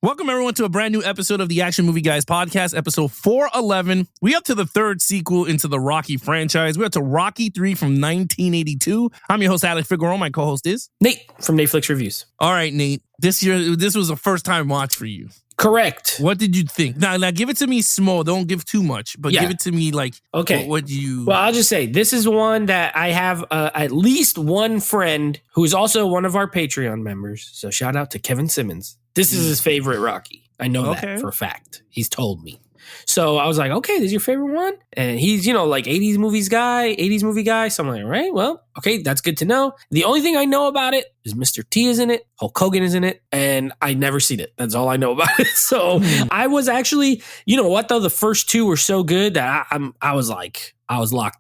Welcome, everyone, to a brand new episode of the Action Movie Guys podcast, episode 411. We up to the third sequel into the Rocky franchise. We're up to Rocky 3 from 1982. I'm your host, Alex Figueroa. My co-host is Nate from Netflix Reviews. All right, Nate. This was a first-time watch for you. Correct. What did you think? Now give it to me small. Don't give too much, but give it to me like, okay. What you... Well, I'll just say, this is one that I have at least one friend who is also one of our Patreon members. So shout out to Kevin Simmons. This is his favorite Rocky. I know that for a fact. He's told me. So I was like, okay, this is your favorite one? And he's, like 80s movie guy. So I'm like, all right, well, okay, that's good to know. The only thing I know about it is Mr. T is in it, Hulk Hogan is in it, and I never seen it. That's all I know about it. So I was actually, you know what though? The first two were so good that I was locked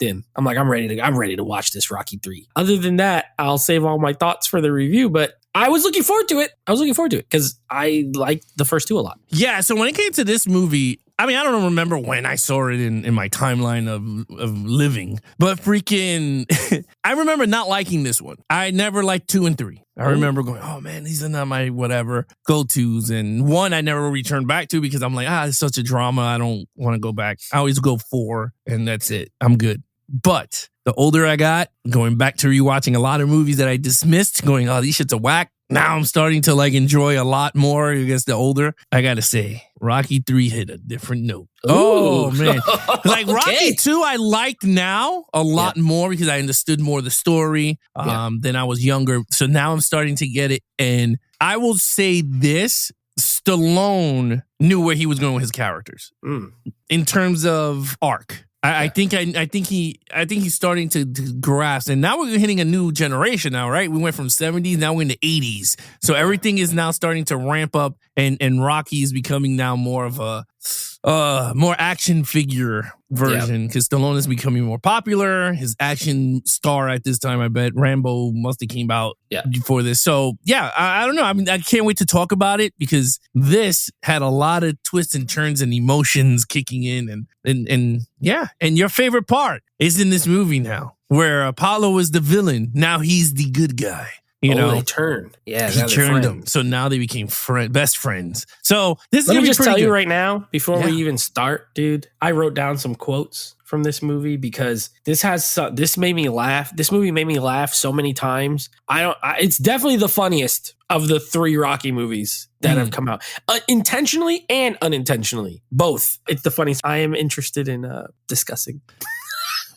in. I'm like, I'm ready to watch this Rocky 3. Other than that, I'll save all my thoughts for the review, but I was looking forward to it. Because I liked the first two a lot. Yeah, so when it came to this movie, I mean, I don't remember when I saw it in my timeline of living, but freaking, I remember not liking this one. I never liked 2 and 3. I remember going, oh man, these are not my whatever go-tos. And 1 I never returned back to because I'm like, it's such a drama. I don't want to go back. I always go 4 and that's it. I'm good. But the older I got, going back to rewatching a lot of movies that I dismissed, going, oh, these shits are whack. Now I'm starting to enjoy a lot more. I guess the older, I gotta say, Rocky 3 hit a different note. Ooh. Oh man, Rocky 2, I liked now a lot more because I understood more of the story than I was younger. So now I'm starting to get it, and I will say this: Stallone knew where he was going with his characters in terms of arc. I think he's starting to grasp, and now we're hitting a new generation now, right? We went from 70s, now we're in the 80s, so everything is now starting to ramp up, and Rocky is becoming now more of a more action figure version because Stallone is becoming more popular. His action star at this time, I bet Rambo must have came out before this. So I don't know. I mean, I can't wait to talk about it because this had a lot of twists and turns and emotions kicking in, and your favorite part is in this movie now, where Apollo is the villain. Now he's the good guy. They turned. Yeah, he turned them. So now they became best friends. So this is Let gonna me be just pretty tell good. you right now, before we even start, dude, I wrote down some quotes from this movie because this made me laugh. This movie made me laugh so many times. It's definitely the funniest of the 3 Rocky movies that have come out, intentionally and unintentionally, both. It's the funniest. I am interested in discussing.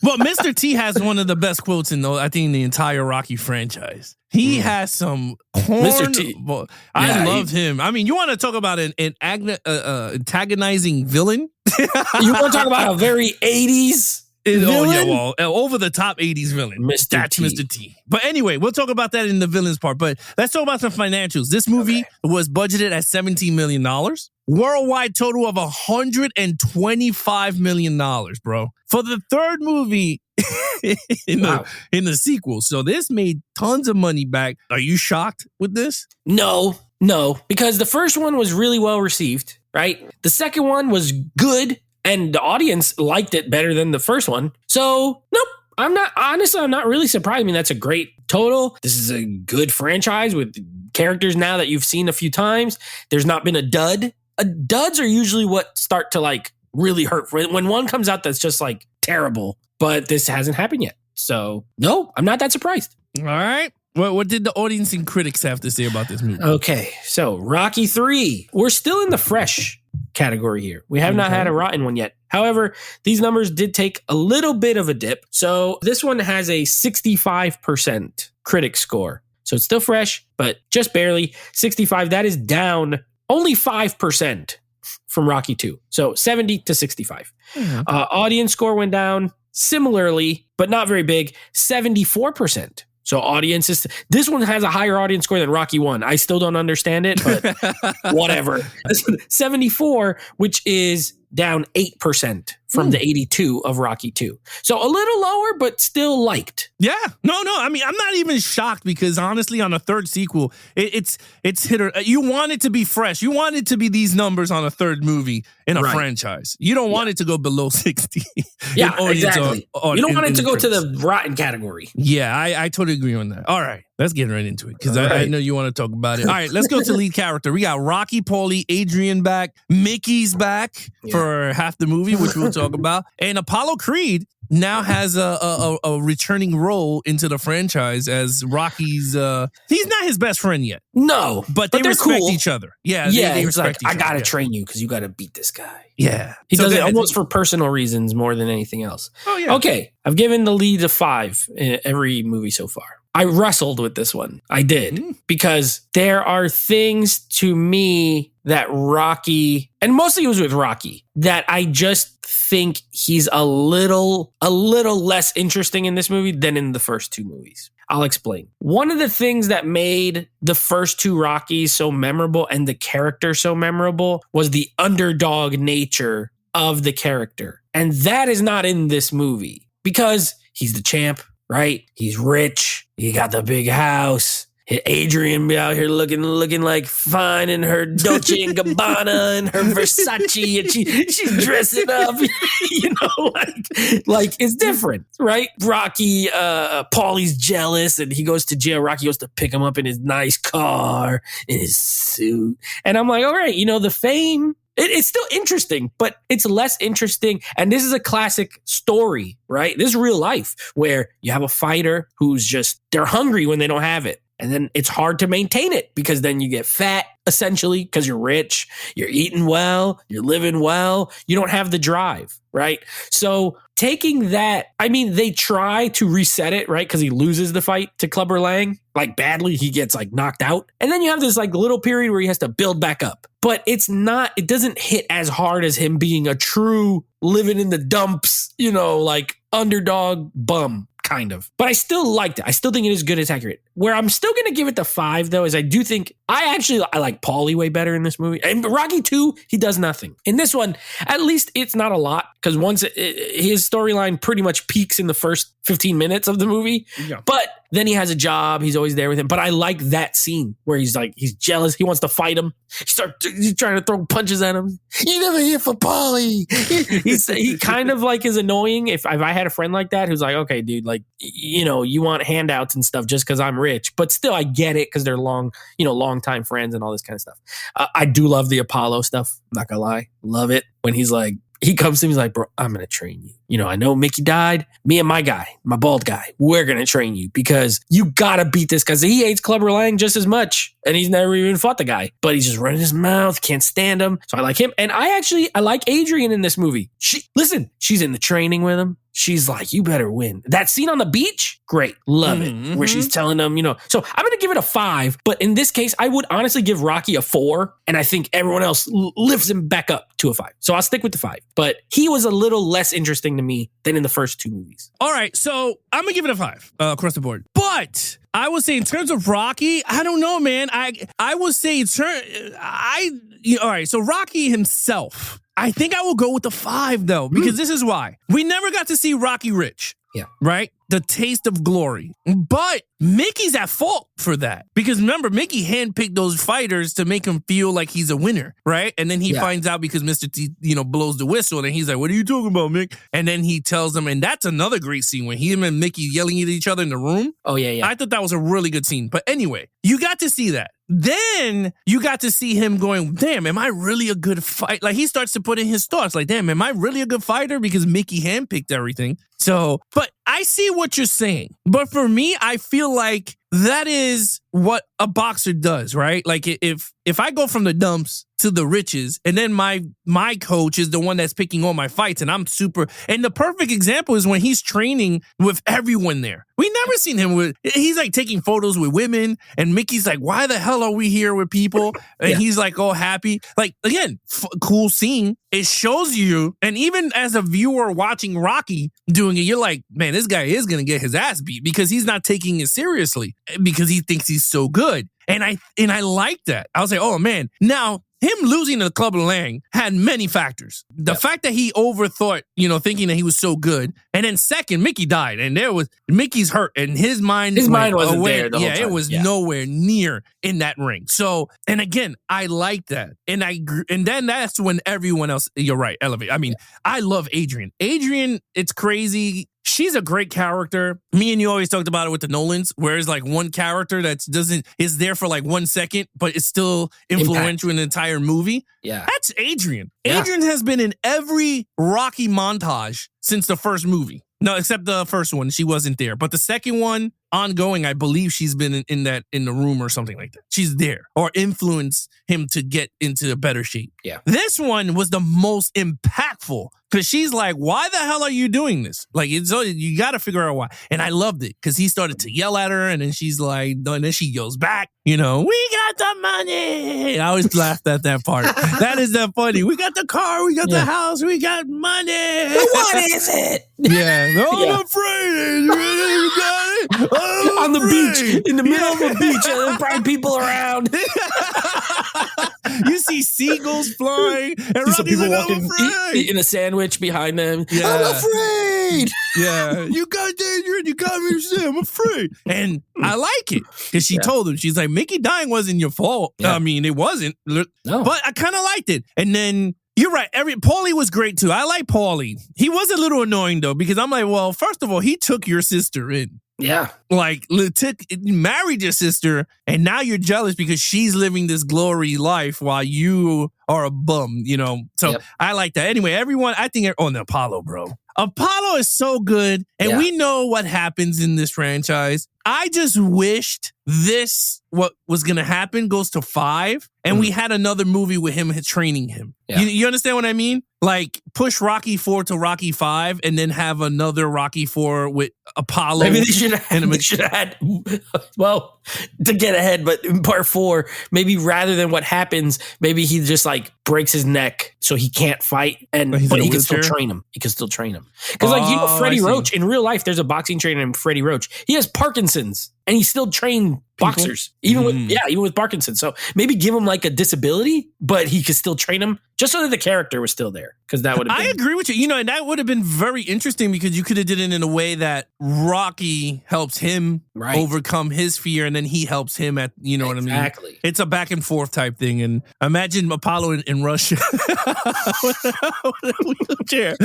Well, Mr. T has one of the best quotes in the entire Rocky franchise. He has some corn. Mr. T. I love him. I mean, you want to talk about an antagonizing villain? You want to talk about a very 80s villain? Over the top 80s villain. That's Mr. T. But anyway, we'll talk about that in the villains part. But let's talk about some financials. This movie was budgeted at $17 million. Worldwide total of $125 million, bro. For the third movie in the sequel. So this made tons of money back. Are you shocked with this? No, because the first one was really well received, right? The second one was good, and the audience liked it better than the first one. So, nope. I'm not really surprised. I mean, that's a great total. This is a good franchise with characters now that you've seen a few times. There's not been a dud. Duds are usually what start to really hurt when one comes out that's just terrible, but this hasn't happened yet. So no, I'm not that surprised. All right. What did the audience and critics have to say about this movie? Okay. So Rocky 3, we're still in the fresh category here. We have not had a rotten one yet. However, these numbers did take a little bit of a dip. So this one has a 65% critic score. So it's still fresh, but just barely 65. That is down only 5% from Rocky 2. So 70 to 65. Audience score went down similarly, but not very big, 74%. So audiences, this one has a higher audience score than Rocky 1. I still don't understand it, but whatever. 74, which is down 8% from the 82 of Rocky 2. So a little lower, but still liked. Yeah. No. I mean, I'm not even shocked because honestly, on a third sequel, it's hit or you want it to be fresh. You want it to be these numbers on a third movie in a franchise. You don't want it to go below 60. Yeah, exactly. You don't want it to go to the rotten category. Yeah, I totally agree on that. All right. Let's get right into it because I know you want to talk about it. All right, let's go to lead character. We got Rocky, Paulie, Adrian back. Mickey's back for half the movie, which we'll talk about. And Apollo Creed now has a returning role into the franchise as Rocky's. He's not his best friend yet. No, but they respect each other. Yeah, they respect each other. I got to train you because you got to beat this guy. Yeah. He does it almost for personal reasons more than anything else. Oh, yeah. Okay, I've given the lead a 5 in every movie so far. I wrestled with this one. I did. Because there are things to me that Rocky, and mostly it was with Rocky, that I just think he's a little less interesting in this movie than in the first 2 movies. I'll explain. One of the things that made the first 2 Rockies so memorable and the character so memorable was the underdog nature of the character. And that is not in this movie because he's the champ, right? He's rich. He got the big house. Adrian be out here looking like fine in her Dolce & Gabbana and her Versace, and she's dressing up, like it's different, right? Rocky, Paulie's jealous, and he goes to jail. Rocky goes to pick him up in his nice car, in his suit, and I'm like, all right, the fame. It's still interesting, but it's less interesting. And this is a classic story, right? This is real life where you have a fighter who's they're hungry when they don't have it. And then it's hard to maintain it because then you get fat, essentially, because you're rich, you're eating well, you're living well, you don't have the drive, right? So taking that, I mean, they try to reset it, right? Because he loses the fight to Clubber Lang, like badly, he gets like knocked out. And then you have this like little period where he has to build back up. But it doesn't hit as hard as him being a true living in the dumps, like underdog bum. Kind of. But I still liked it. I still think it is good. It's accurate. Where I'm still going to give it the 5, though, is I do think I like Paulie way better in this movie. And Rocky 2, he does nothing. In this one, at least it's not a lot because once his storyline pretty much peaks in the first 15 minutes of the movie. Yeah. But then he has a job. He's always there with him. But I like that scene where he's jealous. He wants to fight him. He's trying to throw punches at him. You never here for Paulie. He kind of like is annoying. If I had a friend like that who's like, okay, dude, like, you want handouts and stuff just because I'm rich. But still, I get it because they're long time friends and all this kind of stuff. I do love the Apollo stuff. I'm not gonna lie. Love it. When he's like, he comes to me, he's like, bro, I'm going to train you. I know Mickey died. Me and my guy, my bald guy, we're going to train you because you got to beat this guy. He hates Clubber Lang just as much. And he's never even fought the guy, but he's just running his mouth. Can't stand him. So I like him. And I like Adrian in this movie. She's in the training with him. She's like, you better win. That scene on the beach, great. Love it. Where she's telling him, So I'm going to give it a 5. But in this case, I would honestly give Rocky a 4. And I think everyone else lifts him back up to a 5. So I'll stick with the 5. But he was a little less interesting to me than in the first 2 movies. All right. So I'm going to give it a 5 across the board. But I would say in terms of Rocky, I don't know, man. I would say all right. So Rocky himself, I think I will go with the 5 though, because this is why. We never got to see Rocky rich. Yeah. Right? The taste of glory. But Mickey's at fault for that. Because remember, Mickey handpicked those fighters to make him feel like he's a winner, right? And then he finds out because Mr. T, blows the whistle and he's like, what are you talking about, Mick? And then he tells them, and that's another great scene when him and Mickey yelling at each other in the room. Oh, yeah. I thought that was a really good scene. But anyway, you got to see that. Then you got to see him going, damn, am I really a good fighter? Like he starts to put in his thoughts like, damn, am I really a good fighter? Because Mickey handpicked everything. So, but I see what you're saying. But for me, I feel like that is what a boxer does, right? Like if I go from the dumps to the riches and then my coach is the one that's picking all my fights and I'm super, and the perfect example is when he's training with everyone there. We never seen him he's like taking photos with women and Mickey's like, why the hell are we here with people? And he's like, all happy. Like, again, cool scene. It shows you, and even as a viewer watching Rocky doing it, you're like, man, this guy is going to get his ass beat because he's not taking it seriously because he thinks he's so good. And I like that. I was like, oh man. Now, him losing to Clubber Lang had many factors. The fact that he overthought, thinking that he was so good. And then second, Mickey died. And Mickey's hurt. And his mind wasn't away. there the whole time. It was nowhere near in that ring. So, and again, I like that. And then that's when everyone else, you're right, elevate. I mean, I love Adrian. Adrian, it's crazy. She's a great character. Me and you always talked about it with the Nolans, where it's like one character that is there for like 1 second, but it's still influential in the entire movie. Yeah. That's Adrian. Yeah. Adrian has been in every Rocky montage since the first movie. No, except the first one. She wasn't there. But the second one, ongoing, I believe she's been in the room or something like that. She's there or influenced him to get into a better shape. Yeah. This one was the most impactful because she's like, why the hell are you doing this? Like, you got to figure out why. And I loved it because he started to yell at her and then she's like, and then she yells back, we got the money. I always laughed at that part. That is that funny. We got the car, we got the house, we got money. What is it? Yeah. I'm afraid. You got it? On the beach, in the middle of the beach, and there's probably people around. You see seagulls flying, and some people walking, eating a sandwich behind them. Yeah. I'm afraid. Yeah, you got Adrian, you got me to say I'm afraid. And I like it because she told him, she's like, Mickey dying wasn't your fault. Yeah. I mean, it wasn't. No. But I kind of liked it. And then you're right. Paulie was great too. I like Paulie. He was a little annoying though, because I'm like, well, first of all, he took your sister in. Yeah. Like, you married your sister, and now you're jealous because she's living this glory life while you are a bum, So I like that. Anyway, everyone, I think, Apollo, bro. Apollo is so good, and we know what happens in this franchise. I just wished what was going to happen goes to 5, and we had another movie with him training him. Yeah. You understand what I mean? Like, push Rocky 4 to Rocky 5, and then have another Rocky 4 with Apollo. Maybe they should have had, well, to get ahead, but in part 4, maybe rather than what happens, maybe he just like breaks his neck so he can't fight, but he can still train him. Because Freddie Roach, in real life, there's a boxing trainer named Freddie Roach. He has Parkinson's. And he still trained boxers, even with Parkinson's. So maybe give him like a disability, but he could still train him just so that the character was still there. Because that would have been. I agree with you. And that would have been very interesting because you could have did it in a way that Rocky helps him overcome his fear, and then he helps him at, what I mean? Exactly. It's a back and forth type thing. And imagine Apollo in Russia. Wheelchair.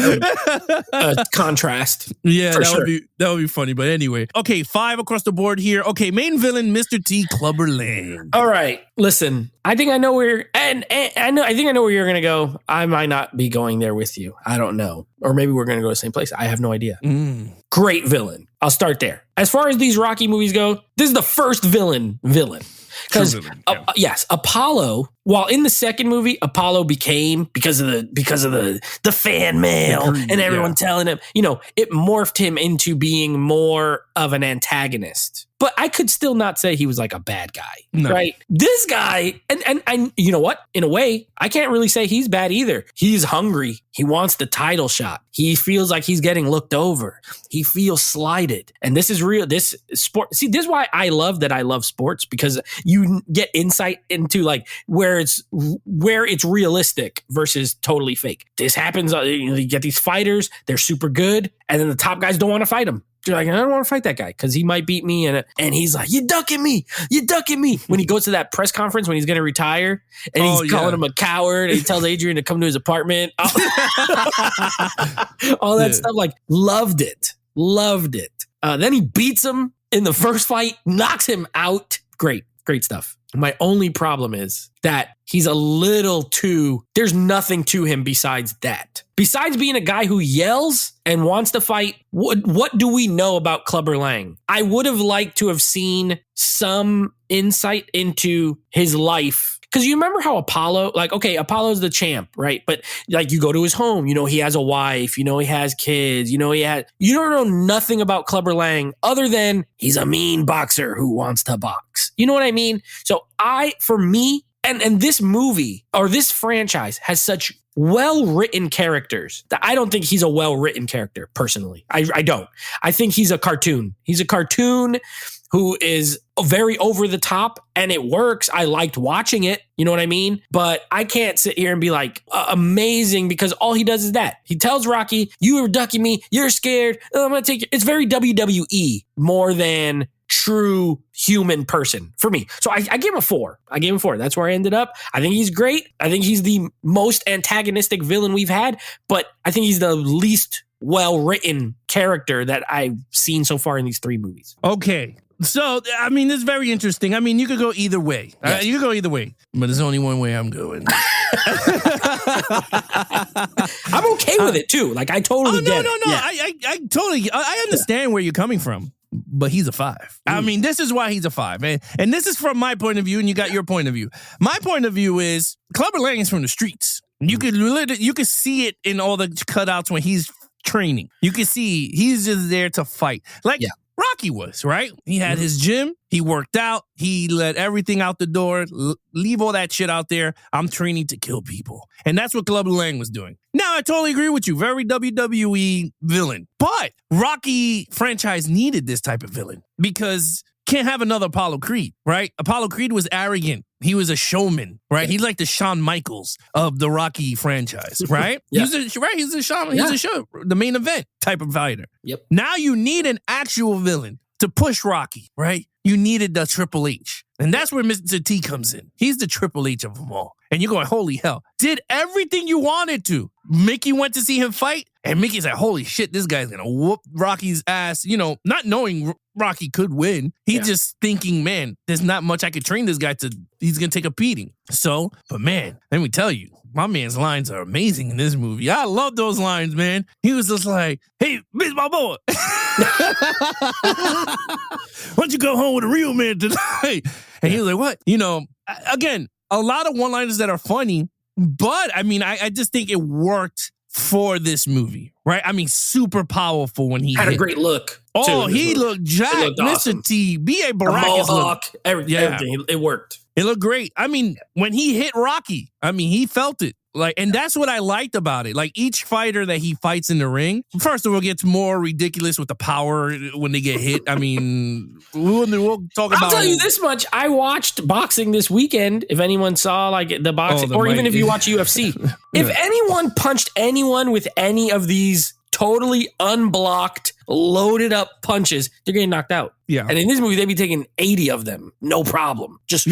Contrast. Yeah, that would be funny. But anyway, okay, 5 across the board here. Okay, main villain, Mr. T. Clubber Lang. All right, listen. I think I know where, I think I know where you're gonna go. I might not be going there with you. I don't know, or maybe we're gonna go to the same place. I have no idea. Great villain. I'll start there. As far as these Rocky movies go, this is the first villain. Because yes, Apollo. While in the second movie, Apollo became because of the fan mail and everyone telling him, it morphed him into being more of an antagonist. But I could still not say he was like a bad guy, right? This guy, and you know what? In a way, I can't really say he's bad either. He's hungry. He wants the title shot. He feels like he's getting looked over. He feels slighted. And this is real. This sport. See, this is why I love sports, because you get insight into like where it's realistic versus totally fake. This happens. You get these fighters. They're super good. And then the top guys don't want to fight them. You're like, I don't want to fight that guy because he might beat me. And he's like, you ducking me. When he goes to that press conference when he's going to retire and he's calling him a coward and he tells Adrian to come to his apartment. All that stuff. Like, loved it. Then he beats him in the first fight, knocks him out. Great stuff. My only problem is that he's a little there's nothing to him besides that. Besides being a guy who yells and wants to fight, what do we know about Clubber Lang? I would have liked to have seen some insight into his life. Because you remember how Apollo, Apollo's the champ, right? But like you go to his home, he has a wife, he has kids, you don't know nothing about Clubber Lang other than he's a mean boxer who wants to box. You know what I mean? So for me, and this movie or this franchise has such well-written characters that I don't think he's a well-written character personally. I don't. I think he's a cartoon. He's a cartoon who is very over the top and it works. I liked watching it. You know what I mean? But I can't sit here and be like amazing because all he does is that. He tells Rocky, you were ducking me. You're scared. I'm going to take you. It's very WWE more than true human person for me. So I gave him a 4. That's where I ended up. I think he's great. I think he's the most antagonistic villain we've had, but I think he's the least well-written character that I've seen so far in these 3 movies. Okay. So, I mean, it's very interesting. I mean, you could go either way. Yes. You could go either way, but there's only one way I'm going. I'm okay with it too. Like I totally get it. No. Yeah. I totally, I understand where you're coming from, but he's a 5. I mean, this is why he's a 5. And this is from my point of view, and you got your point of view. My point of view is Clubber Lang is from the streets. You could see it in all the cutouts when he's training. You can see he's just there to fight. Like Rocky was, right? He had his gym. He worked out. He let everything out the door. Leave all that shit out there. I'm training to kill people. And that's what Clubber Lang was doing. Now, I totally agree with you. Very WWE villain. But Rocky franchise needed this type of villain because can't have another Apollo Creed, right? Apollo Creed was arrogant. He was a showman, right? He's like the Shawn Michaels of the Rocky franchise, right? He's the main event type of fighter. Yep. Now you need an actual villain to push Rocky, right? You needed the Triple H. And that's where Mr. T comes in. He's the Triple H of them all. And you're going, holy hell. Did everything you wanted to. Mickey went to see him fight, and Mickey's like, holy shit, this guy's going to whoop Rocky's ass, not knowing Rocky could win. He's just thinking, man, there's not much I could train this guy to. He's going to take a beating. So, but man, let me tell you, my man's lines are amazing in this movie. I love those lines, man. He was just like, hey, Miss Balboa. Why don't you go home with a real man tonight? And he was like, what? Again, a lot of one-liners that are funny, but I mean, I just think it worked for this movie, right? I mean, super powerful when he had a great look. Oh, he looked jacked. Awesome. Mr. T, B.A. Baracus looked. Everything. It worked. It looked great. I mean, when he hit Rocky, I mean, he felt it. And that's what I liked about it. Like, each fighter that he fights in the ring, first of all, gets more ridiculous with the power when they get hit. I mean, we'll talk about. I'll tell you this much: I watched boxing this weekend. If anyone saw like the boxing, or even if you watch UFC, if anyone punched anyone with any of these totally unblocked, loaded up punches, they're getting knocked out. Yeah. And in this movie, they'd be taking 80 of them, no problem. Just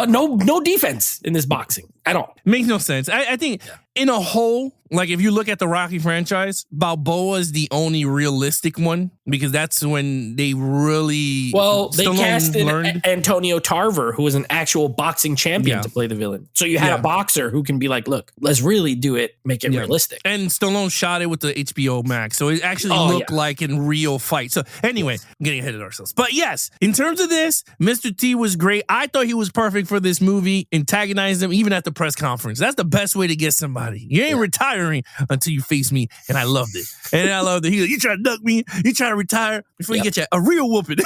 no defense in this boxing at all. Makes no sense. I think in a whole, like if you look at the Rocky franchise, Balboa is the only realistic one because that's when they really they casted Antonio Tarver, who was an actual boxing champion, to play the villain. So you had a boxer who can be like, look, let's really do it, make it realistic. And Stallone shot it with the HBO Max, so it actually looked like in real fight. So anyway, I'm getting ahead of ourselves. But yes, in terms of this, Mr. T was great. I thought he was perfect for this movie, antagonized him even at the press conference. That's the best way to get somebody. You ain't retiring until you face me, and I loved it. And I loved it. He like, you try to duck me, you try to retire before you get a real whooping.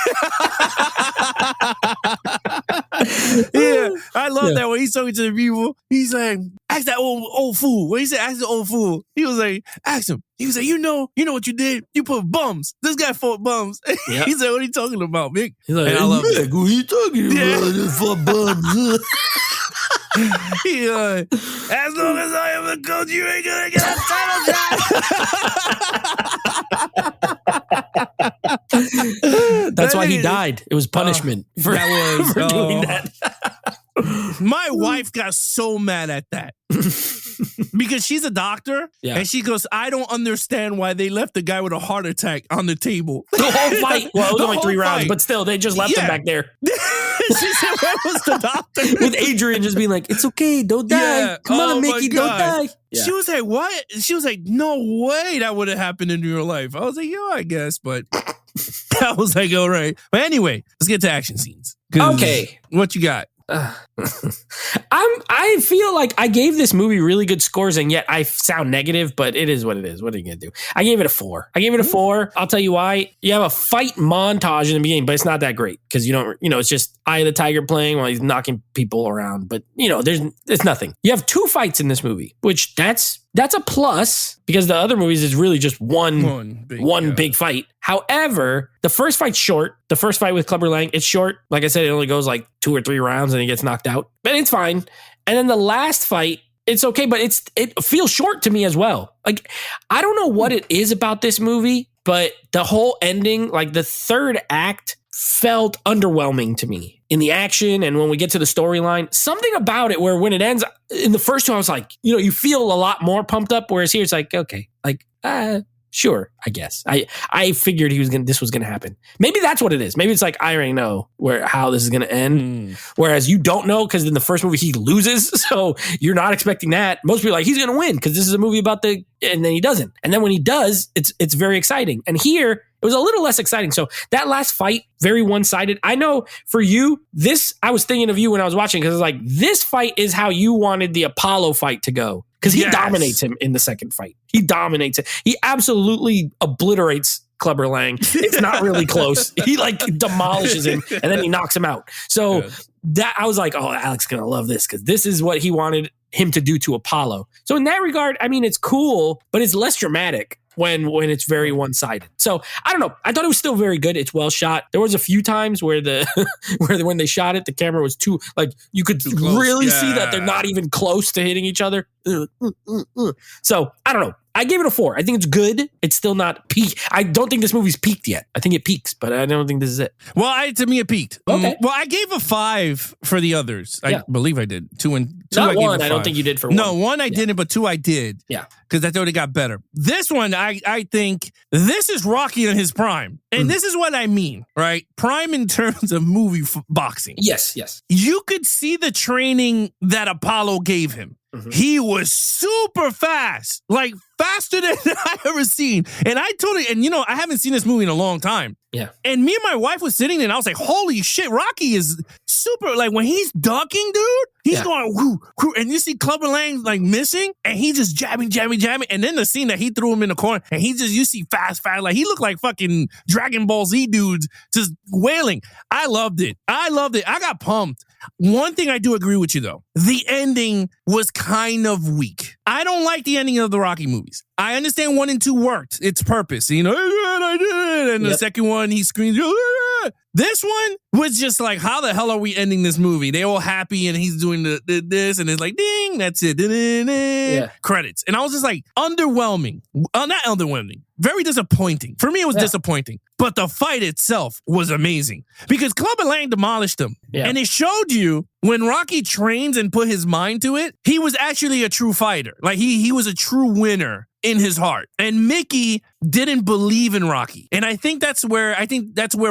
I love that when he's talking to the people. He's like, ask that old fool. When he said, ask the old fool, he was like, ask him. He was like, you know what you did? You put bums. This guy fought bums. He said, what are you talking about, Mick? He's like, I love it. What are you talking about? For bums. As long as I am the coach, you ain't gonna get a title shot. That's why he died. It was punishment for doing that. My wife got so mad at that because she's a doctor and she goes, I don't understand why they left the guy with a heart attack on the table. The whole fight. Well, it was only 3 rounds, but still, they just left him back there. She said, where was the doctor? With Adrian just being like, it's okay, don't die. Come on, Mickey, don't die. Yeah. She was like, what? She was like, no way that would have happened in real life. I was like, I guess, but I was like, all right. But anyway, let's get to action scenes. Okay. What you got? I feel like I gave this movie really good scores, and yet I sound negative, but it is what it is. What are you gonna do? I gave it a 4. I'll tell you why. You have a fight montage in the beginning, but it's not that great because you don't, it's just Eye of the Tiger playing while he's knocking people around. But it's nothing. You have 2 fights in this movie, which that's That's a plus because the other movies is really just one big fight. However, the first fight's short. The first fight with Clubber Lang, it's short. Like I said, it only goes like 2 or 3 rounds and he gets knocked out. But it's fine. And then the last fight, it's okay, but it feels short to me as well. Like, I don't know what it is about this movie, but the whole ending, like the third act, felt underwhelming to me in the action. And when we get to the storyline, something about it where when it ends in the first 2, I was like, you feel a lot more pumped up. Whereas here it's like, okay, like, sure, I guess. I figured this was gonna happen. Maybe that's what it is. Maybe it's like I already know how this is gonna end. Whereas you don't know because in the first movie he loses, so you're not expecting that. Most people are like he's gonna win because this is a movie about and then he doesn't. And then when he does, it's very exciting. And here it was a little less exciting. So that last fight, very one-sided. I know for you, I was thinking of you when I was watching because it's like this fight is how you wanted the Apollo fight to go. Because he dominates him in the second fight. He dominates it. He absolutely obliterates Clubber Lang. It's not really close. He like demolishes him and then he knocks him out. So that I was like, oh, Alex is going to love this because this is what he wanted him to do to Apollo. So in that regard, I mean, it's cool, but it's less dramatic when it's very one-sided. So I don't know. I thought it was still very good. It's well shot. There was a few times where when they shot it, the camera was too, like you could really see that they're not even close to hitting each other. So I don't know. I gave it a 4. I think it's good. It's still not peak. I don't think this movie's peaked yet. I think it peaks, but I don't think this is it. Well, to me, it peaked. Okay. Well, I gave a 5 for the others. I believe I did. 2 and 2. Not 1. I don't think you did for 1. No, 1 I didn't, but 2 I did. Yeah. Because I thought it got better. This one, I think this is Rocky in his prime. And this is what I mean, right? Prime in terms of movie boxing. Yes. You could see the training that Apollo gave him. He was super fast, like faster than I ever seen. And I told it, and I haven't seen this movie in a long time. Yeah. And me and my wife was sitting there and I was like, holy shit, Rocky is super, like when he's ducking, dude, he's going, whoo, whoo, and you see Clubber Lang like missing and he just jabbing. And then the scene that he threw him in the corner and you see fast, like he looked like fucking Dragon Ball Z dudes just wailing. I loved it. I got pumped. One thing I do agree with you though, the ending was kind of weak. I don't like the ending of the Rocky movies. I understand 1 and 2 worked. Its purpose, I did it. And the second one, he screams. This one was just like, how the hell are we ending this movie? They all happy and he's doing this and it's like, ding, that's it. Credits. And I was just like, underwhelming. Not underwhelming. Very disappointing. For me, it was disappointing. But the fight itself was amazing because Clubber Lang demolished him. Yeah. And it showed you when Rocky trains and put his mind to it, he was actually a true fighter. Like he was a true winner in his heart. And Mickey didn't believe in Rocky. And I think that's where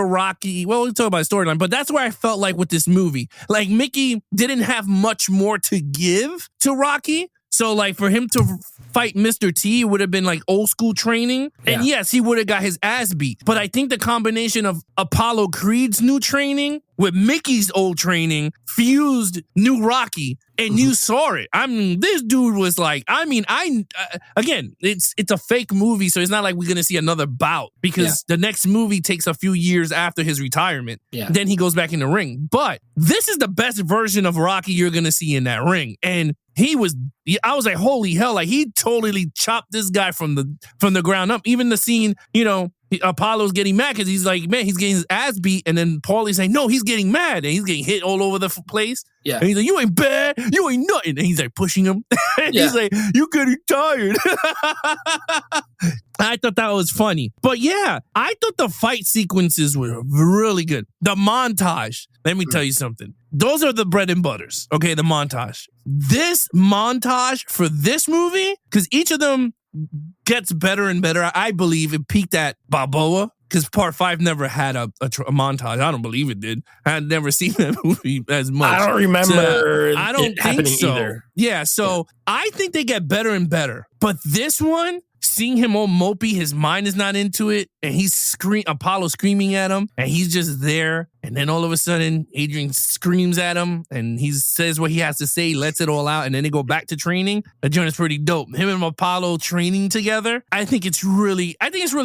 Rocky, well, we'll talk about the storyline, but that's where I felt like with this movie. Like Mickey didn't have much more to give to Rocky. So like for him to fight Mr. T would have been like old school training. And yes, he would have got his ass beat. But I think the combination of Apollo Creed's new training with Mickey's old training fused new Rocky. And you saw it. I mean, this dude was like, again, it's a fake movie. So it's not like we're going to see another bout because the next movie takes a few years after his retirement. Yeah. Then he goes back in the ring. But this is the best version of Rocky you're going to see in that ring. And I was like, holy hell, like he totally chopped this guy from the ground up. Even the scene, Apollo's getting mad because he's like, man, he's getting his ass beat. And then Paulie's saying, no, he's getting mad. And he's getting hit all over the place. Yeah. And he's like, you ain't bad. You ain't nothing. And he's like pushing him. And he's like, you getting tired. I thought that was funny. But yeah, I thought the fight sequences were really good. The montage, let me tell you something. Those are the bread and butters. Okay, the montage. This montage for this movie, because each of them gets better and better. I believe it peaked at Balboa because Part 5 never had a montage. I don't believe it did. I had never seen that movie as much. I don't remember. I don't think so. Either. Yeah, so I think they get better and better. But this one, seeing him all mopey, his mind is not into it, and Apollo screaming at him, and he's just there. And then all of a sudden, Adrian screams at him, and he says what he has to say, lets it all out, and then they go back to training. The joint is pretty dope. Him and Apollo training together, I think it's really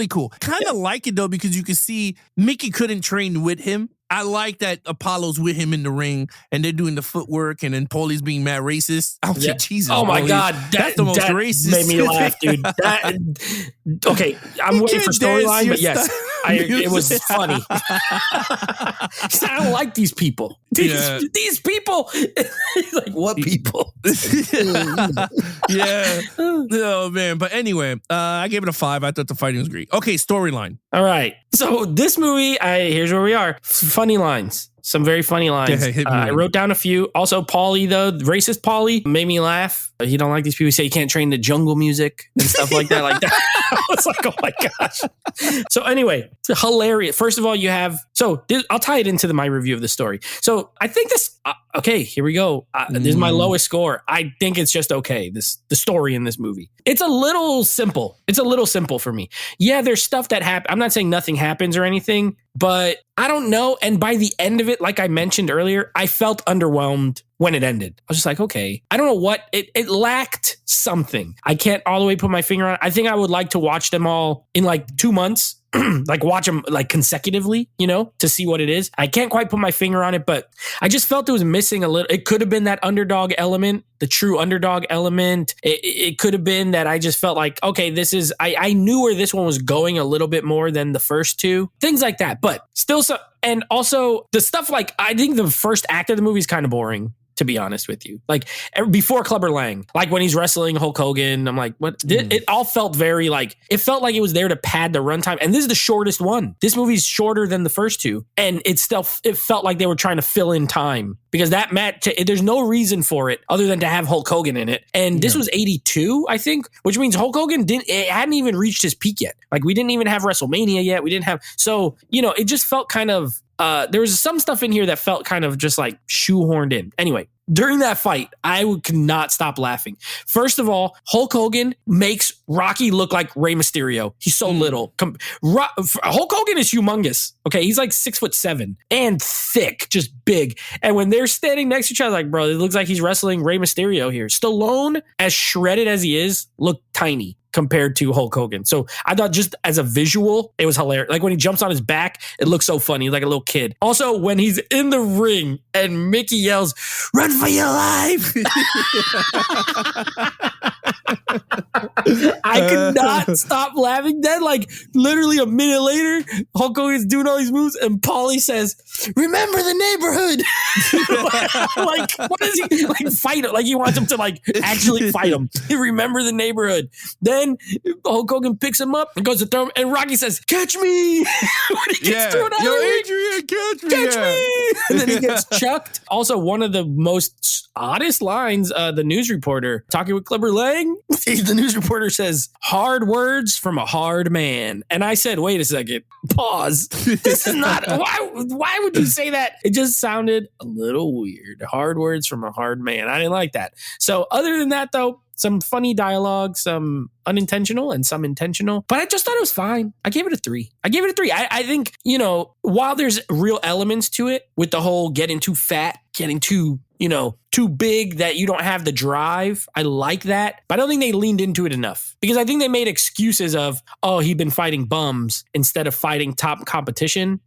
cool. Kind of like it, though, because you can see Mickey couldn't train with him. I like that Apollo's with him in the ring and they're doing the footwork and then Paulie's being mad racist. I was like, Jesus. Oh my Paulie, God. that's the most racist. Made me laugh, dude. Okay, I'm waiting for storyline, but yes, it was funny. I don't like these people. These people. He's like, what people? Yeah. Oh, man. But anyway, I gave it a 5. I thought the fighting was great. Okay, storyline. All right. So this movie, here's where we are. Funny lines. Some very funny lines. I wrote down a few. Also, Paulie, though, racist Paulie, made me laugh. He don't like these people who say you can't train the jungle music and stuff like that. I was like, oh my gosh. So anyway, it's hilarious. First of all, I'll tie it into my review of the story. So I think this, okay, here we go. This is my lowest score. I think it's just okay. The story in this movie. It's a little simple. It's a little simple for me. Yeah, there's stuff that happens. I'm not saying nothing happens or anything, but I don't know. And by the end of it, like I mentioned earlier, I felt underwhelmed when it ended. I was just like, okay, I don't know what, it lacked something. I can't all the way put my finger on it. I think I would like to watch them all in like 2 months. Like watch them like consecutively, to see what it is. I can't quite put my finger on it, but I just felt it was missing a little. It could have been that underdog element, the true underdog element. It could have been that I just felt like, okay, I knew where this one was going a little bit more than the first two, things like that, but still so. And also the stuff like, I think the first act of the movie is kind of boring, to be honest with you. Like before Clubber Lang, like when he's wrestling Hulk Hogan, I'm like, what? It all felt very like, it felt like it was there to pad the runtime. And this is the shortest one. This movie's shorter than the first two. And it felt like they were trying to fill in time because that match, there's no reason for it other than to have Hulk Hogan in it. And this was 82, I think, which means Hulk Hogan hadn't even reached his peak yet. Like we didn't even have WrestleMania yet. We didn't have, so, it just felt kind of, there was some stuff in here that felt kind of just like shoehorned in. Anyway, during that fight, I could not stop laughing. First of all, Hulk Hogan makes Rocky look like Rey Mysterio. He's so little. Hulk Hogan is humongous. Okay, he's like 6'7" and thick, just big. And when they're standing next to each other, like, bro, it looks like he's wrestling Rey Mysterio here. Stallone, as shredded as he is, looked tiny compared to Hulk Hogan. So I thought just as a visual, it was hilarious. Like when he jumps on his back, it looks so funny, like a little kid. Also, when he's in the ring and Mickey yells, "Run for your life!" I could not stop laughing. Then, like literally a minute later, Hulk Hogan's doing all these moves, and Paulie says, "Remember the neighborhood." Like, what does he like fight him? Like he wants him to like actually fight him. Remember the neighborhood. Then Hulk Hogan picks him up and goes to throw him, and Rocky says, "Catch me!" When he gets thrown out, yo, Adrian, catch me! And then he gets chucked. Also, one of the most oddest lines, the news reporter talking with Clubber Lang. The news reporter says, "Hard words from a hard man." And I said, wait a second, pause. This is not, why would you say that? It just sounded a little weird. Hard words from a hard man. I didn't like that. So other than that, though, some funny dialogue, some unintentional and some intentional, but I just thought it was fine. I gave it a 3. I think, while there's real elements to it with the whole getting too fat, getting too big that you don't have the drive. I like that, but I don't think they leaned into it enough because I think they made excuses of, oh, he'd been fighting bums instead of fighting top competition,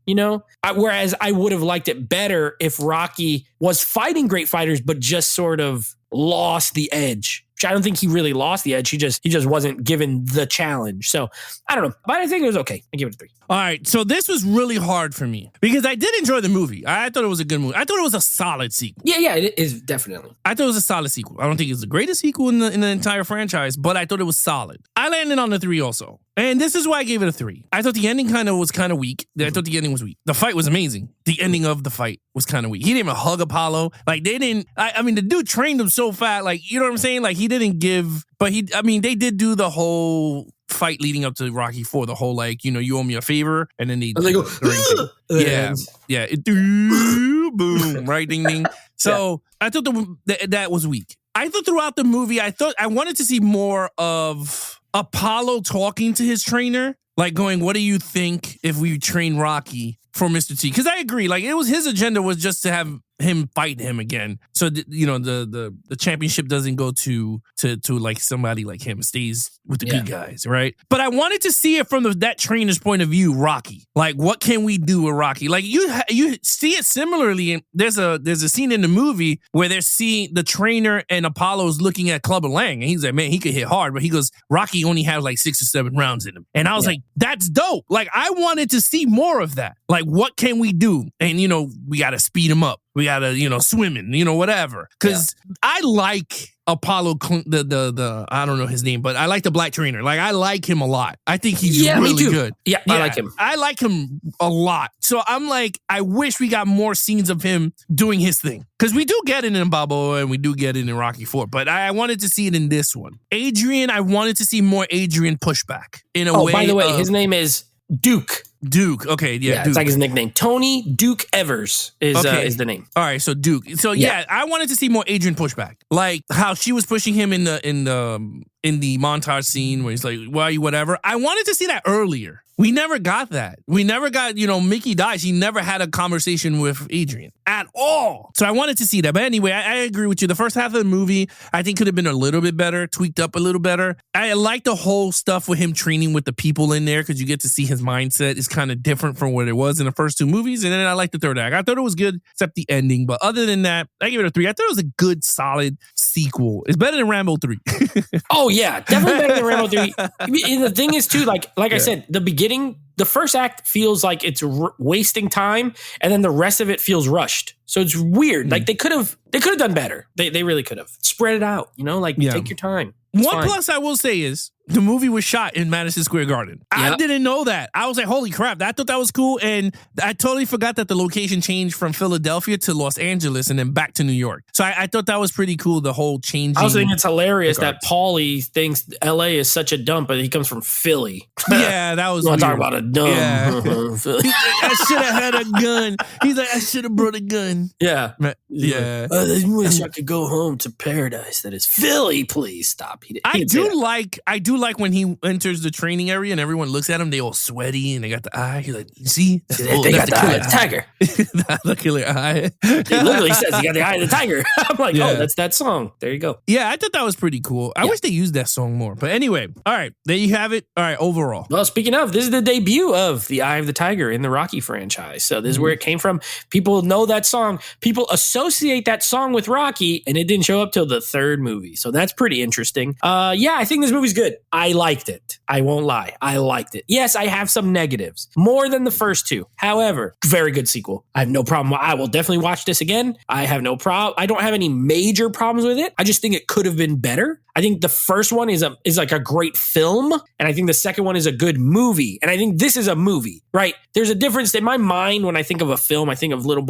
whereas I would have liked it better if Rocky was fighting great fighters, but just sort of lost the edge. I don't think he really lost the edge. He just wasn't given the challenge. So I don't know, but I think it was okay. I give it a 3. All right. So this was really hard for me because I did enjoy the movie. I thought it was a good movie. I thought it was a solid sequel. Yeah, it is definitely. I thought it was a solid sequel. I don't think it's the greatest sequel in the entire franchise, but I thought it was solid. I landed on the 3 also. And this is why I gave it a 3. I thought the ending was kind of weak. I thought the ending was weak. The fight was amazing. The ending of the fight was kind of weak. He didn't even hug Apollo. Like they didn't, I mean, the dude trained him so fast. Like, you know what I'm saying? Like he didn't give, but they did do the whole fight leading up to Rocky IV, the whole like, you owe me a favor. And then they go, yeah. Boom, right, ding, ding. So I thought that was weak. I thought throughout the movie, I wanted to see more of Apollo talking to his trainer, like going, "What do you think if we train Rocky for Mr. T?" Because I agree, like it was his agenda was just to have him fight him again. So the championship doesn't go to like somebody like him. It stays with the good guys, right? But I wanted to see it from that trainer's point of view, Rocky. Like, what can we do with Rocky? Like, you see it similarly. And there's a scene in the movie where they're seeing the trainer and Apollo's looking at Clubber Lang, and he's like, man, he could hit hard, but he goes, Rocky only has like 6 or 7 rounds in him. And I was like, that's dope. Like, I wanted to see more of that. Like, what can we do? And we got to speed him up. We got to, swimming, whatever. Because I like Apollo, the I don't know his name, but I like the black trainer. Like, I like him a lot. I think he's really good. Yeah, I like him. I like him a lot. So I'm like, I wish we got more scenes of him doing his thing. Because we do get it in Balboa and we do get it in Rocky IV. But I wanted to see it in this one. Adrian, I wanted to see more Adrian pushback in a way. Oh, by the way, his name is Duke. Duke. Okay, yeah. Duke. It's like his nickname. Tony Duke Evers is the name. All right, so Duke. So yeah, I wanted to see more Adrian pushback, like how she was pushing him in the montage scene where he's like, "Well, you whatever." I wanted to see that earlier. We never got that. We never got, Mickey died. She never had a conversation with Adrian at all. So I wanted to see that. But anyway, I agree with you. The first half of the movie, I think could have been a little bit better, tweaked up a little better. I like the whole stuff with him training with the people in there because you get to see his mindset is kind of different from what it was in the first 2 movies. And then I like the third act. I thought it was good, except the ending. But other than that, I give it a 3. I thought it was a good, solid sequel. It's better than Rambo 3. Oh, yeah. Definitely better than Rambo 3. And the thing is, too, like I said, the beginning, the first act feels like it's wasting time, and then the rest of it feels rushed. So it's weird. Like they could have done better. They really could have spread it out. Take your time. It's One fine. plus I will say is the movie was shot in Madison Square Garden. I didn't know that. I was like, holy crap. I thought that was cool. And I totally forgot that the location changed from Philadelphia to Los Angeles and then back to New York. So I thought that was pretty cool, the whole changing. I also think it's hilarious that Paulie thinks LA is such a dump, but he comes from Philly. Yeah, that was weird. Talk about a dump. Yeah. I should have had a gun. He's like, I should have brought a gun. Yeah. Yeah. I wish I could go home to paradise that is Philly. Please stop. I do like when he enters the training area and everyone looks at him, they all sweaty and they got the eye. He's like, you see? They got the eye of the tiger. The killer eye. He literally says he got the eye of the tiger. I'm like, oh, that's that song. There you go. Yeah, I thought that was pretty cool. I wish they used that song more. But anyway, all right, there you have it. All right, overall. Well, speaking of, this is the debut of the Eye of the Tiger in the Rocky franchise. So this is where it came from. People know that song. People associate that song with Rocky, and it didn't show up till the 3rd movie. So that's pretty interesting. I think this movie's good. I liked it. I won't lie. I liked it. Yes, I have some negatives. More than the first 2. However, very good sequel. I have no problem. I will definitely watch this again. I have no problem. I don't have any major problems with it. I just think it could have been better. I think the first one is like a great film, and I think the second one is a good movie, and I think this is a movie, right? There's a difference in my mind when I think of a film. I think of a little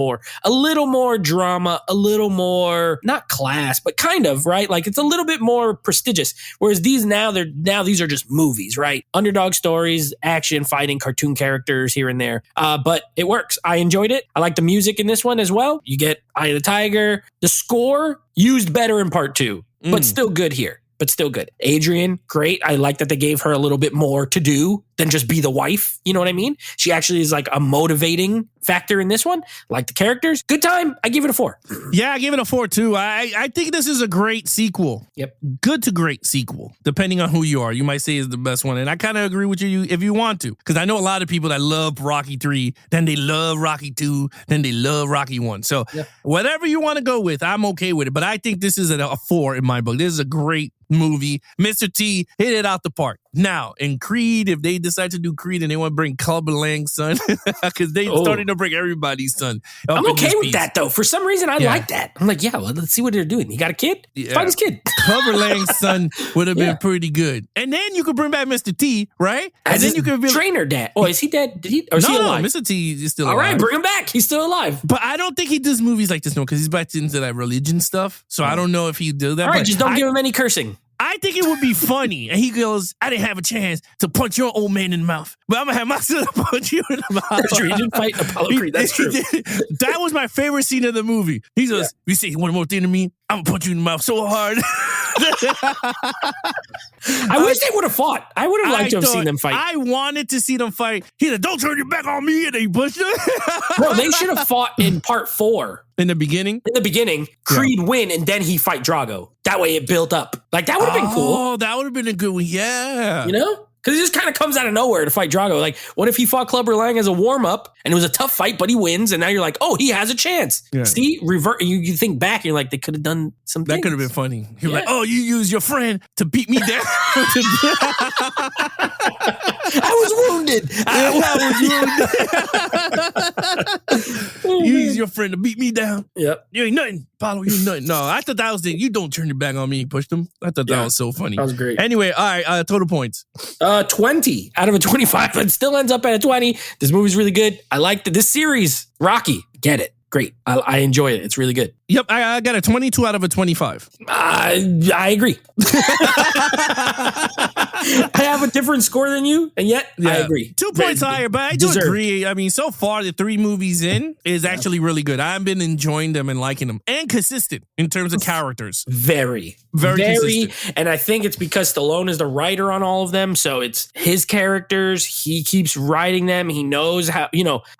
more drama, a little more not class, but kind of, right? Like it's a little bit more prestigious. Whereas these these are just movies, right? Underdog stories, action, fighting, cartoon characters here and there, but it works. I enjoyed it. I like the music in this one as well. You get Eye of the Tiger. The score used better in part 2. But still good here. But still good. Adrian, great. I like that they gave her a little bit more to do than just be the wife. You know what I mean? She actually is like a motivating factor in this one. Like the characters. Good time. I give it a 4. Yeah, I give it a 4 too. I think this is a great sequel. Yep. Good to great sequel, depending on who you are. You might say is the best one. And I kind of agree with you if you want to. Because I know a lot of people that love Rocky 3, then they love Rocky 2, then they love Rocky 1. So whatever you want to go with, I'm okay with it. But I think this is a 4 in my book. This is a great movie. Mr. T hit it out the park. Now, in Creed, if they decide to do Creed and they want to bring Clubber Lang's son, because they starting to bring everybody's son. I'm okay with that, though. For some reason, I like that. I'm like, well, let's see what they're doing. He got a kid? Find his kid. Clubber Lang's son would have been pretty good. And then you could bring back Mr. T, right? And then you could be trainer dad. Oh, is he dead? Or is he alive? No, Mr. T is still alive. All right, bring him back. He's still alive. But I don't think he does movies like this, no, because he's back into that religion stuff. So I don't know if he'd do that. All right, just don't give him any cursing. I think it would be funny. And he goes, I didn't have a chance to punch your old man in the mouth, but I'm going to have my son punch you in the mouth. That's true. He didn't fight Apollo Creed. That's true. That was my favorite scene of the movie. He goes, you say one more thing to me, I'm going to punch you in the mouth so hard. I wish they would have fought. I would have liked to have seen them fight. I wanted to see them fight. He said, "Don't turn your back on me," and he pushed him. Bro, they should have fought in part 4. In the beginning? In the beginning, Creed win, and then he fight Drago. That way it built up. Like, that would have been cool. Oh, that would have been a good one. Yeah. You know? Because it just kind of comes out of nowhere to fight Drago. Like, what if he fought Clubber Lang as a warm-up, and it was a tough fight, but he wins, and now you're like, oh, he has a chance. Yeah. See? Revert. You think back, and you're like, they could have done some things. That could have been funny. You're like, oh, you used your friend to beat me down. I was wounded. You used your friend to beat me down. Yep. You ain't nothing, Paulo. You ain't nothing. No, I thought that was you don't turn your back on me. He pushed him. I thought that was so funny. That was great. Anyway, all right, total points. 20 out of a 25. It still ends up at a 20. This movie's really good. I liked this series. Rocky. Get it. Great. I enjoy it. It's really good. Yep, I got a 22 out of a 25. I agree. I have a different score than you, and yet I agree. 2 points higher, but I do agree. I mean, so far, the 3 movies in is actually really good. I've been enjoying them and liking them. And consistent in terms of characters. Very consistent. And I think it's because Stallone is the writer on all of them, so it's his characters. He keeps writing them. He knows how,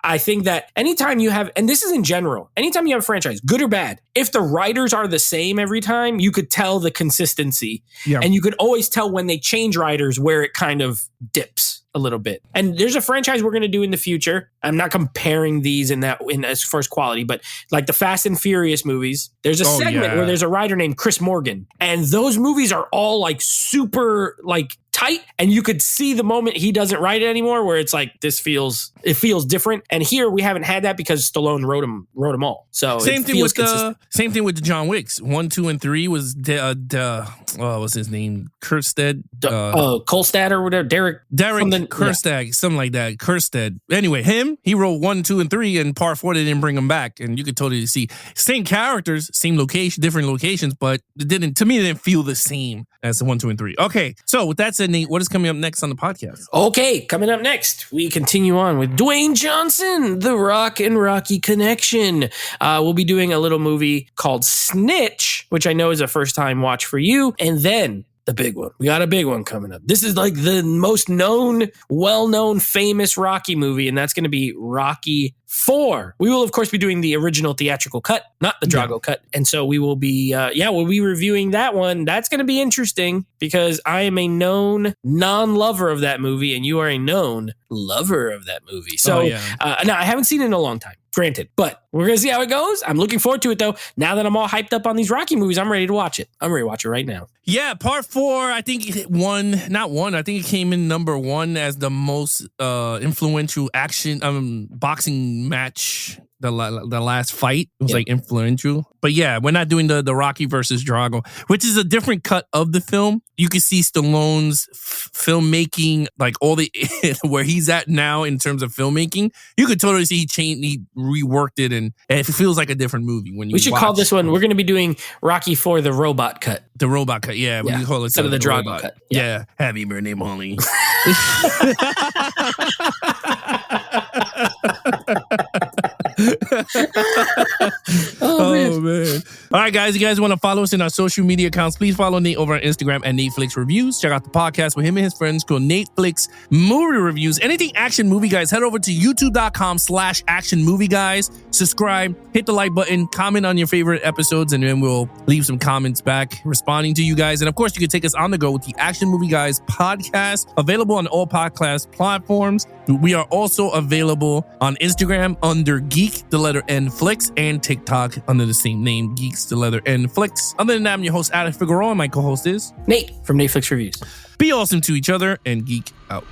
I think that anytime you have, and this is in general, anytime you have a franchise, good or bad, if the writers are the same every time, you could tell the consistency. Yeah. And you could always tell when they change writers where it kind of dips a little bit. And there's a franchise we're going to do in the future. I'm not comparing these in as far as quality, but like the Fast and Furious movies, there's a segment where there's a writer named Chris Morgan. And those movies are all like super like tight, and you could see the moment he doesn't write it anymore where it's like it feels different. And here we haven't had that because Stallone wrote them all. So same thing with the John Wicks. 1, 2, and 3 was what's his name? Kolstad or whatever. Derek Kolstad, something like that. Kolstad. Anyway, he wrote 1, 2, and 3, and part 4 they didn't bring him back, and you could totally see same characters, same location, different locations, but it didn't feel the same as the 1, 2, and 3. Okay, so with that said, Nate, what is coming up next on the podcast? Okay, coming up next, we continue on with Dwayne Johnson, The Rock and Rocky Connection. We'll be doing a little movie called Snitch, which I know is a first-time watch for you, and then the big one. We got a big one coming up. This is like the most known, well-known, famous Rocky movie, and that's going to be Rocky 4. We will, of course, be doing the original theatrical cut, not the Drago cut. And so we will be, we'll be reviewing that one. That's going to be interesting because I am a known non-lover of that movie, and you are a known lover of that movie. So, now I haven't seen it in a long time. Granted, but we're going to see how it goes. I'm looking forward to it, though. Now that I'm all hyped up on these Rocky movies, I'm ready to watch it. I'm ready to watch it right now. Yeah, part 4, I think it came in number 1 as the most influential action boxing match. The last fight was like influential. But yeah, we're not doing the Rocky versus Drago, which is a different cut of the film. You can see Stallone's filmmaking, like all the where he's at now in terms of filmmaking. You could totally see he reworked it, and it feels like a different movie. When you should call this one. We're going to be doing Rocky 4, the robot cut. The robot cut, yeah. We can call it instead of the Drago cut. Yeah. Happy birthday, Molly. Oh man. All right, guys. You guys want to follow us in our social media accounts? Please follow Nate over on Instagram at Netflix Reviews. Check out the podcast with him and his friends called Netflix Movie Reviews. Anything action movie guys, head over to youtube.com/action movie guys. Subscribe, hit the like button, comment on your favorite episodes, and then we'll leave some comments back responding to you guys. And of course, you can take us on the go with the Action Movie Guys podcast, available on all podcast platforms. We are also available on Instagram under Geek, the letter N Flicks, and TikTok under the same name, Geeks, the letter N Flicks. Other than that, I'm your host, Alex Figueroa, and my co-host is Nate from Netflix Reviews. Be awesome to each other and geek out.